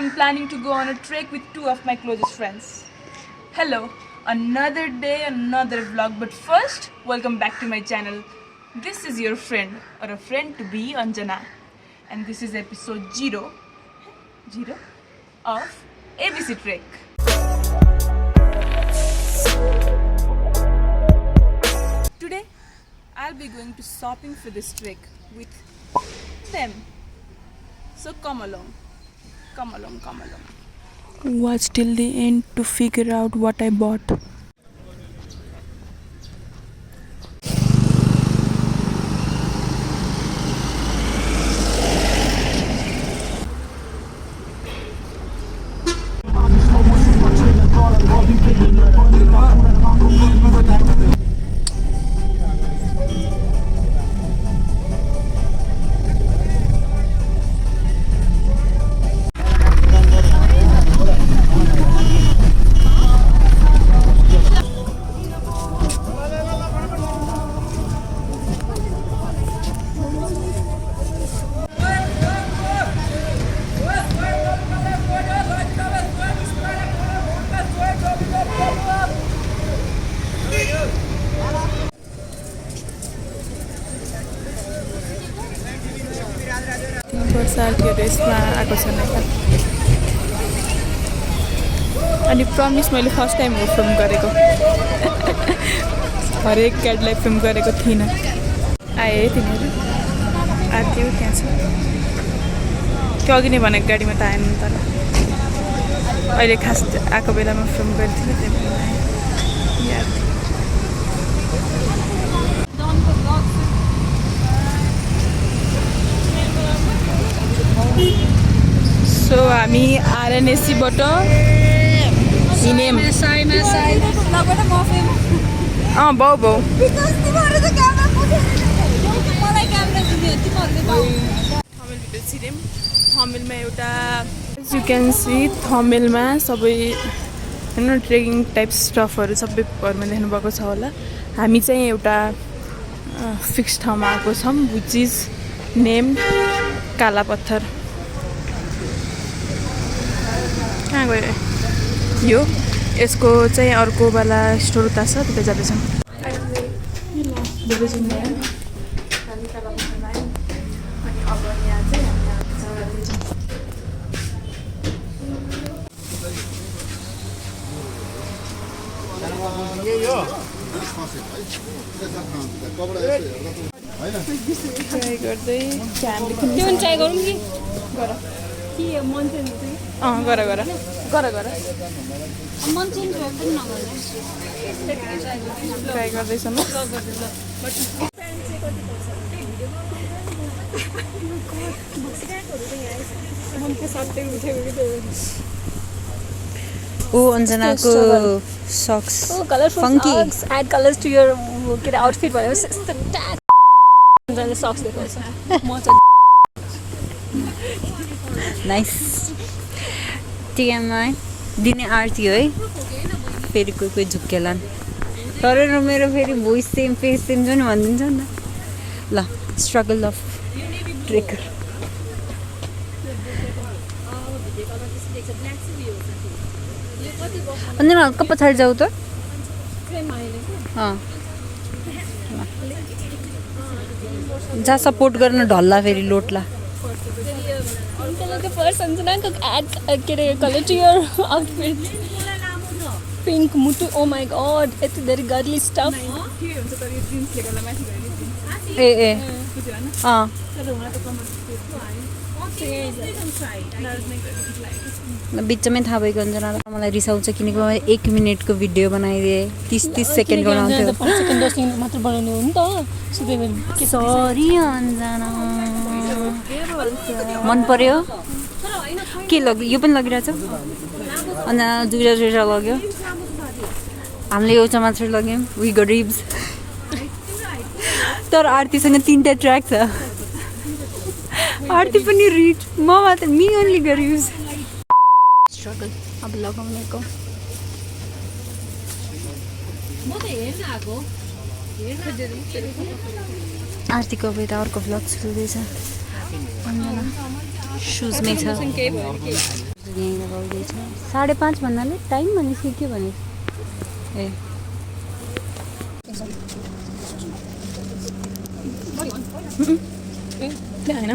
I'm planning to go on a trek with 2 of my closest friends. Hello, another day, another vlog, but first, welcome back to my channel. This is your friend, or a friend to be, Anjana. And this is episode 0 of ABCTrek. Today, I'll be going to shopping for this trek with them. So come along. Watch till the end to figure out what I bought. यसमा आएको छ नेपाल अनि promise मैले first time हो film गरेको हरेक गाडीलाई film गरेको थिइनँ आए तिनीहरू आएको त्यहाँ छ त्यो अघि नै भनेको गाडीमा त आएन तर अहिले खास आएको बेलामा फिल्म गरेको थिएँ त्यही भएर याद सो हामी आरएनएससीबाट हिँड्यौँ बाउ थमेलभित्र छिर्यौँ थमेलमा एउटा यु क्यान सी थमेलमा सबै होइन ट्रेकिङ टाइप स्टफहरू सबै घरमा देख्नुभएको छ होला हामी चाहिँ एउटा फिक्स ठाउँमा आएको छौँ विच इज नेम काला पत्थर कहाँ गयो यो यसको चाहिँ अर्को वाला स्टोर उता छ त्यता जाँदैछौँ ट्राई गर्दै ट्राई गरौँ कि गर ट्राई गर्दैछौँ ओ अन्जनाको socks funky add colours to your के अरे आउटफिट भयो अन्जनाले सक्स देखाउँछ म नाइस टिएमआई दिने आरती है फेरि कोही कोही झुक्केलान् तर मेरो फेरि भोइस सेम फेस सेम जो नि भनिदिन्छ नि त ल स्ट्रगल अफ ट्रेकर अन्त हल्का पछाडि जाऊ त जहाँ सपोर्ट गर्न ढल्ला फेरि लोट्ला फर्स्ट अन्जनाको एड के अरे colour to your outfit pink मुटु ओ माई गड यति धेरै गर्ली स्टफ ए बिचमै थाहा भएको अन्जनालाई मलाई रिसाउँछ किनकि 1 मिनटको भिडियो बनाइदिएँ 30 सेकेन्ड बनाउँथ्यो मात्र बनाउने हो नि त सरी अन्जना मन पर्यो के लग्यो यो पनि लगिरहेछ अन्जना दुईवटा लग्यो हामीले एउटा मात्र लग्यौँ वी गरिब्स तर आरतीसँग 3टा ट्र्याक छ आरती पनि रिच म मात्र मी ओन्ली गरिब्स स्ट्रगल अब लगाउनेको आरतीको अब यता अर्को भ्लग सुरु हुँदैछ अन्जना सुजमै छ यहीँ लगाउँदैछ 5:30 भन्नाले टाइम भनेपछि के भने ए होइन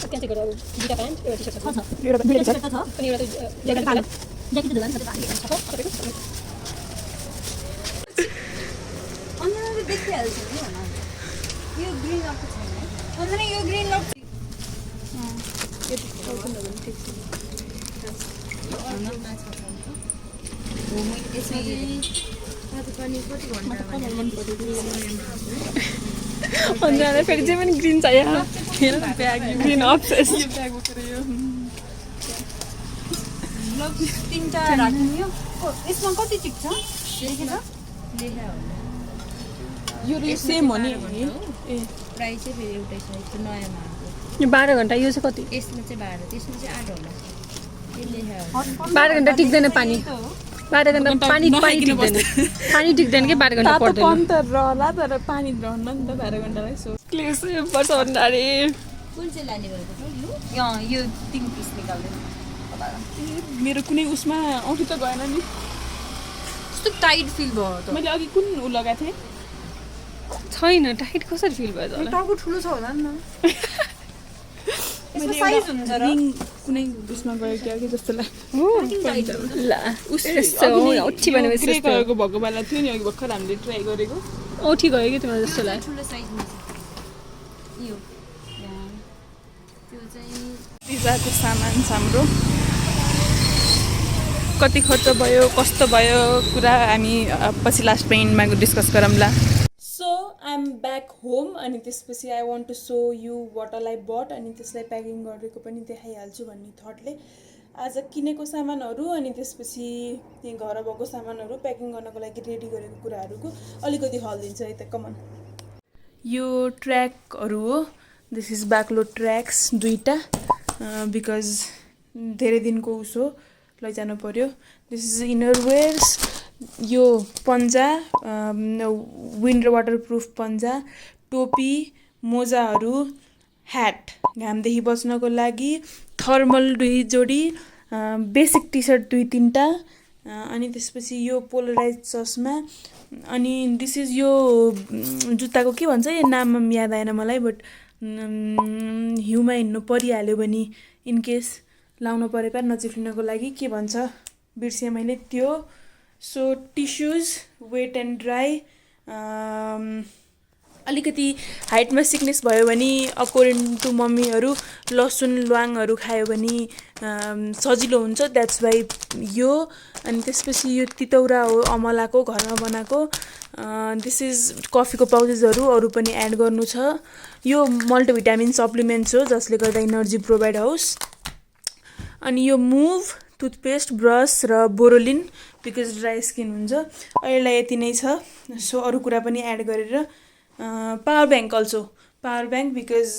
त्यहाँ चाहिँ गएर दुईटा प्यान्ट एउटा टी-सर्ट छ एउटा टी-सर्ट छ अनि एउटा ज्याकेट कालो ज्याकेट धुँदा नि सबै छ तपाईँको अन्त देखिहाल्छ नि भन यो ग्रीन लक छैन अन्त यो ग्रीन लक अन्त फेरि चाहिँ पनि ग्रिन चाहियो ग्रिन अब्सेस तीनटा राख्नु यो यसमा कति टिक्छ यो सेम हो नि प्राइस चाहिँ फेरि एउटै छ यस्तो नयाँमा आएको यो 12 घन्टा यो चाहिँ कति यसमा चाहिँ 12 त्यसमा चाहिँ 8 होला यसले 12 घन्टा टिक्दैन पानी 12 घन्टा पानी टिक्दैन पानी टिक्दैन कि 12 घन्टा पर्दैन पानी त रहला तर पानी रहन्न नि त 12 घन्टालाई सो प्लिज पर्छ भन्नाले कुन चाहिँ लाने भएको यो 3 पिस निकाल्दैन मेरो कुनै उसमा औँठी त गएन नि कस्तो टाइट फिल भयो त मैले अघि कुन उ लगाएको थिएँ छैन टाइट कसरी फिल भयो त टाउको ठुलो छ होला नि मैले साइज हुन्छ र रिङ कुनै उसमा गयो कि अघि जस्तो लाग्यो ला यस्तो औठी भनेपछि ग्रे कलरको भएको बेला थियो नि अघि भर्खर हामीले ट्राई गरेको औठी गयो कि तिमीलाई जस्तो लाग्यो ठुलो साइजमा छ यो त्यो चाहिँ पिज्जाको सामान छ हाम्रो कति खर्च भयो कस्तो भयो कुरा हामी पछि लास्ट पेन्टमा डिस्कस गरौँला so I am back home अनि त्यसपछि I want to so you what all I but अनि त्यसलाई प्याकिङ गरेको पनि देखाइहाल्छु भन्ने थटले आज किनेको सामानहरू अनि त्यसपछि त्यहाँ घर भएको सामानहरू प्याकिङ गर्नको लागि रेडी गरेको कुराहरूको अलिकति हल्दिन्छ है त कमन यो ट्र्याकहरू हो दिस इज ब्याकलो ट्र्याक्स दुईवटा बिकज धेरै दिनको उसो लैजानु पर्यो दिस इज इनर वेयर्स यो पन्जा विन्ड र वाटरप्रुफ पन्जा टोपी मोजाहरू ह्याट घामदेखि बच्नको लागि थर्मल 2 जोडी बेसिक टी सर्ट 2-3टा अनि त्यसपछि यो पोलराइज चस्मा अनि दिस इज यो जुत्ताको के भन्छ यो नाम याद आएन मलाई बट हिउँमा हिँड्नु परिहाल्यो भने इनकेस लाउनु परे पार नचिप्लिनको लागि के भन्छ बिर्सेँ मैले त्यो so tissues wet and dry अलिकति हाइटमा सिकनेस भयो भने अकोर्डिङ टु मम्मीहरू लसुन ल्वाङहरू खायो भने सजिलो हुन्छ द्याट्स वाइ यो अनि त्यसपछि यो तितौरा हो अमलाको घरमा बनाएको दिस इज कफीको पाउचेसहरू अरू पनि एड गर्नु छ यो मल्टिभिटामिन सप्लिमेन्ट्स हो जसले गर्दा इनर्जी प्रोभाइड होस् अनि यो मुभ टुथपेस्ट ब्रस र बोरोलिन बिकज ड्राई स्किन हुन्छ अहिलेलाई यति नै छ सो अरू कुरा पनि एड गरेर power bank also power bank because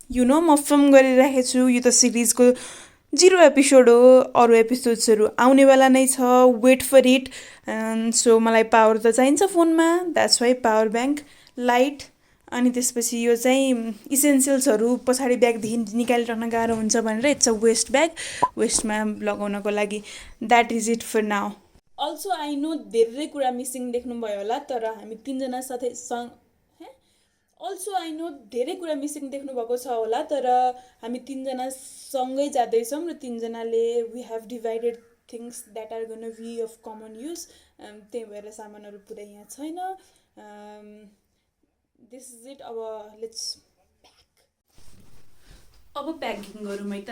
you know म फिल्म गरिराखेको छु यो त सिरिजको 0 एपिसोड हो अरू एपिसोड्सहरू आउनेवाला नै छ वेट फर इट सो मलाई पावर त चाहिन्छ फोनमा that's why power bank light अनि त्यसपछि यो चाहिँ इसेन्सियल्सहरू पछाडि ब्यागदेखि निकालिराख्न गाह्रो हुन्छ भनेर इट्स अ वेस्ट ब्याग वेस्टमा लगाउनको लागि that is it for now also I know धेरै कुरा मिसिङ देख्नुभयो होला तर हामी तिनजना साथै अल्सो आई नो धेरै कुरा मिसिङ देख्नुभएको छ होला तर हामी तिनजना सँगै जाँदैछौँ र तिनजनाले we have divided things that are gonna be of common use त्यही भएर सामानहरू पुरै यहाँ छैन दिस इज इट अब लेट्स प्याक अब प्याकिङ गरौँ है त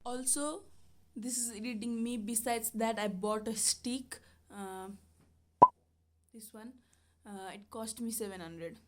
Also, this is irritating me. Besides that, I bought a stick. This one. It cost me 700.